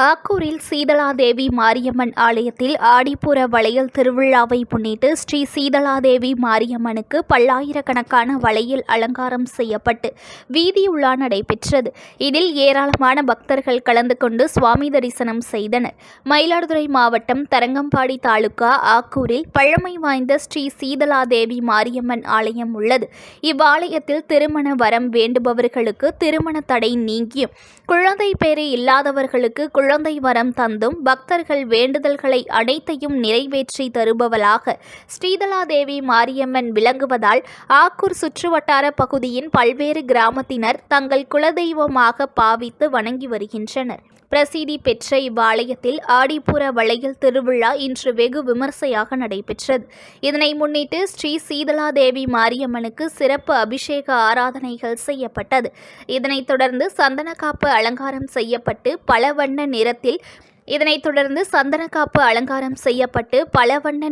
ஆக்கூரில் சீதளாதேவி மாரியம்மன் ஆலயத்தில் ஆடிப்புற வளையல் திருவிழாவை முன்னிட்டு ஸ்ரீ சீதளாதேவி மாரியம்மனுக்கு பல்லாயிரக்கணக்கான வளையல் அலங்காரம் செய்யப்பட்டு வீதியுலா நடைபெற்றது. இதில் ஏராளமான பக்தர்கள் கலந்து கொண்டு சுவாமி தரிசனம் செய்தனர். மயிலாடுதுறை மாவட்டம் தரங்கம்பாடி தாலுகா ஆக்கூரில் பழமை வாய்ந்த ஸ்ரீ சீதளாதேவி மாரியம்மன் ஆலயம் உள்ளது. இவ்வாலயத்தில் திருமண வரம் வேண்டுபவர்களுக்கு திருமண தடை நீங்கியும், குழந்தை பேறு இல்லாதவர்களுக்கு குழந்தை வரம் தந்தும் பக்தர்கள் வேண்டுதல்களை அனைத்தையும் நிறைவேற்றி தருபவளாக ஸ்ரீதளாதேவி மாரியம்மன் விளங்குவதால் ஆக்கூர் சுற்றுவட்டார பகுதியின் பல்வேறு கிராமத்தினர் தங்கள் குலதெய்வமாக பாவித்து வணங்கி வருகின்றனர். பிரசித்தி பெற்ற இவ்வாலயத்தில் ஆடிப்புற வளையல் திருவிழா இன்று வெகு விமர்சையாக நடைபெற்றது. இதனை முன்னிட்டு ஸ்ரீ சீதளாதேவி மாரியம்மனுக்கு சிறப்பு அபிஷேக ஆராதனைகள் செய்யப்பட்டது. இதனைத் தொடர்ந்து சந்தனக்காப்பு அலங்காரம் செய்யப்பட்டு பல வண்ண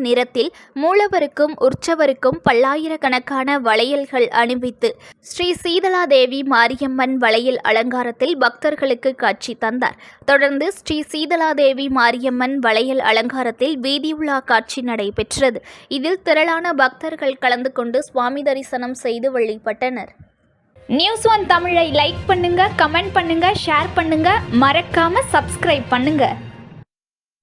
நிறத்தில் மூலவருக்கும் உற்சவருக்கும் பல்லாயிரக்கணக்கான வளையல்கள் அணிவித்து ஸ்ரீ சீதளாதேவி மாரியம்மன் வளையல் அலங்காரத்தில் பக்தர்களுக்கு காட்சி தந்தார். தொடர்ந்து ஸ்ரீ சீதளாதேவி மாரியம்மன் வளையல் அலங்காரத்தில் வீதியுலா காட்சி நடைபெற்றது. இதில் திரளான பக்தர்கள் கலந்து கொண்டு சுவாமி தரிசனம் செய்து வழிபட்டனர். நியூஸ்1 தமிழை லைக் பண்ணுங்க, கமெண்ட் பண்ணுங்க, ஷேர் பண்ணுங்க, மறக்காம சப்ஸ்கிரைப் பண்ணுங்க.